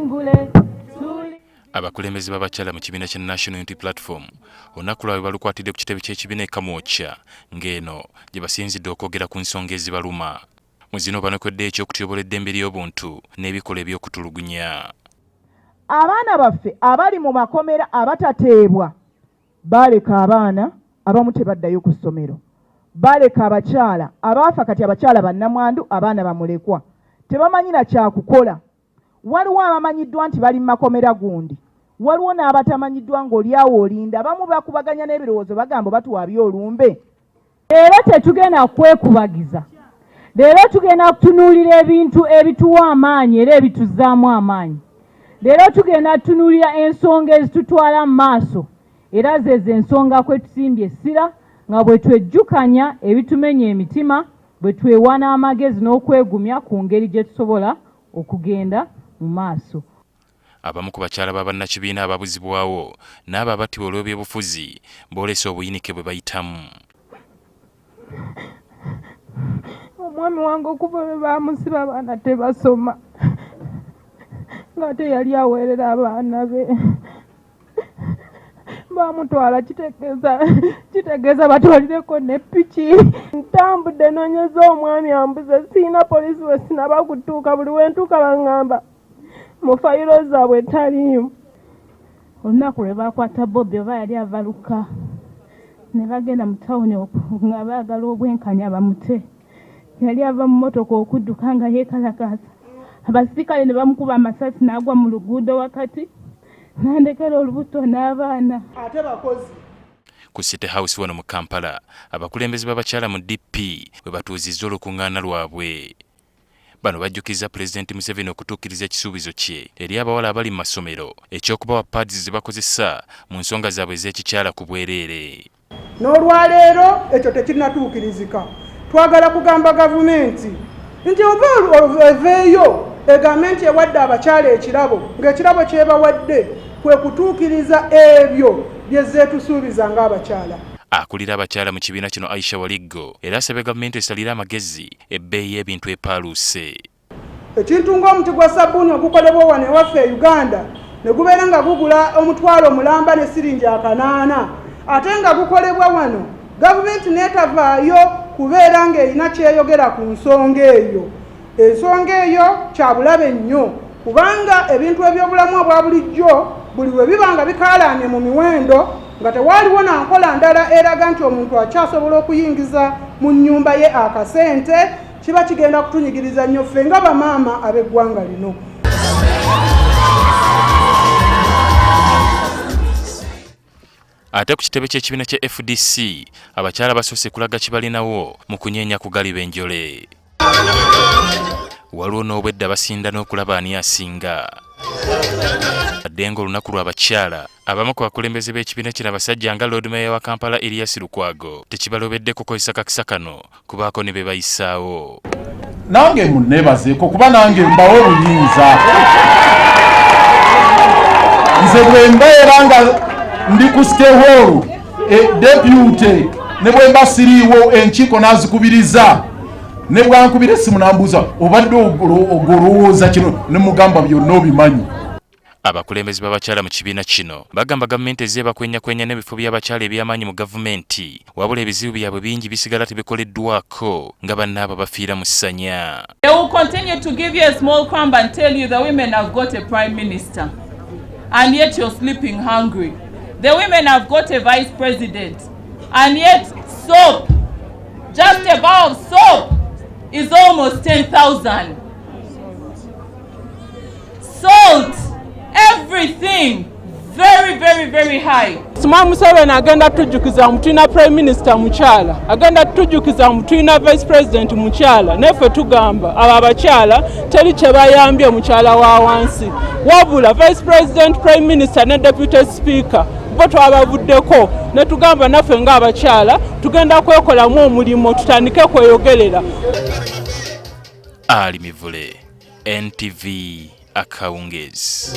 Sengule Abakulembeze b'abakyala mu kibiina kya National Unity Platform olunaku lwabwe balukwatidde ku kitebe ky'ekibiina Kamwokya ng'eno gye basinzidde okwogera ku nsonga ezibaluma. Mu zino banokodde eky'okutyobola eddembe ly'obuntu n'ebikola eby'okutulugunya. Abaana baffe abali mu makomera abatateebwa baleka abaana abamu tebaddayo ku ssomero. Baleka abakyala abaafa kati abakyala bannamwandu abaana bamulekwa tebamanyira kyakukola. Waliwo abamanyiddwa nti bali mu makomera gundi, waliwo n'abatamanyiddwa ng'olyawo olinda. Abamu bakubaganya n'ebirowoozo bagamba batuwaabye olumbe. Leero tetugenda kwekubagiza, leero tugenda kutunuulira ebintu ebituwa amaanyi era ebituzzaamu amaanyi. Leero tugenda tutunuulira ensonga ezitutwala mu maaso era zezo ensonga kwe tusimbye essira nga bwe twejjukanya ebitumenya emitima, bwe twewana amagezi n'okwegumya ku ngeri gye tusobola okugenda mu maaso. Abamu ku bakyala b'abannakibiina ababuzibwawo n'abo abattibwa olw'ebyobufuzi boolesa obuyinike bwe bayitamu. Omwami wange okuva bwe baamusiba abaana tebasoma nga teyali aweerera abaana be. Baamutwala kitegeeza batwalireko ne piki. Ntambudde noonyeza omwami ambuze, siina poliisi we sinaba kutuuka, buli we ntuuka baŋŋamba mu fayiro zaabwe taliimu. Olunaku lwe baakwata Bobbi oba yali avaluka ne bagenda mu tawuni nga baagala obwenkanya bamute. Yali ava mu mmotoka okudduka nga yeekalakaasa. Abasirikale ne bamukuba amasasi n'agwa mu luguudo wakati. Nandekera olubuto n'abaana. Ate bakozi. Ku City House wano mu Kampala, abakulembeze b'abakyala mu DP bwe batuuzizza olukuŋŋaana lwabwe. Bano bajjukizza Pulezidenti Museveni okutuukiriza ekisuubizo kye eri abawala abali mu masomero eky'okubawa pads ze bakozesa mu nsonga zaabwe ez'ekikyala ku bwereere. N'olwaleero ekyo tekinnatuukirizika. Twagala kugamba gavumenti nti oba eveeyo egambe nti ewadde abakyala ekirabo, ng'ekirabo kyebawadde kwe kutuukiriza ebyo bye zeetusuubiza ng'abakyala. Akulira abakyala mu kibiina kino Aisha Waliggo era asabye gavumenti esalira amagezi ebbeeyi y'ebintu epaaluuse. Ekintu ng'omuti gwa sabbuuni ogukolebwa wano ewaffe e Uganda ne gubeera nga gugula omutwalo mulamba ne siringi 8, ate nga gukolebwa wano gavumenti n'etavaayo kubeera ng'erina kyeyogera ku nsonga eyo. Ensonga eyo kyabulabe nnyo kubanga ebintu eby'obulamu obwa bulijjo buli we biba nga bikaalaanye mu miwendo nga tewaaliwo na nkola ndala eraga nti omuntu akyasobola okuyingiza mu nnyumba ye akasente, kiba kigenda kutunyigiriza nnyo ffe nga bamaama ab'eggwanga lino. Ate ku kitebe ky'ekibiina kya FDC abakyala basoose kulaga kibalinawo mu kunyeenya ku galiba enjole. Waliwo n'obwedda basinda n'okulaba ani asinga. Badde ng'olunaku lw'abakyala abamu ku bakulembeze b'ekibiina kino abasajja nga Lord Mayor wa Kampala Erias Lukwago tekibalobedde kukozesa kakisa kano kubaako ne be bayisaawo. Nange munneebazeeko kuba nange mbawo obuyinza. Nze bwe mbeera nga ndi ku Siteholo deputy ne bwe mba siriiwo enkiiko n'azikubiriza ne bwankubira essimu n'ambuuza obadde ogolowooza kino ne mugamba byonna obimanyi. Abakulembeze b'abakyala mu kibiina kino bagamba gavumenti ezeebakwenyakwenya n'ebifo by'abakyala eby'amaanyi mu gavumenti wabula ebizibu byabwe bingi bisigala tebikoleddwako nga bannaabo bafiira mu ssanya. They will continue to give you a small crumb and tell you the women have got a prime minister and yet you're sleeping hungry. The women have got a vice president and yet soap, just a bar of soap is almost 10,000. Salt, everything, very high. Mwami Museveni agenda tujjukiza mutulina prime minister mukyala, agenda tujjukiza mutulina vice president mukyala, neffe tugamba abo abakyala teri kye bayambye mukyala wa wansi, wabula vice president, prime minister ne deputy speaker bo twabavuddeko ne tugamba naffe ng'abakyala tugenda kwekolamu omulimo tutandike kweyogerera. Ali Mivule, NTV Akawungeezi.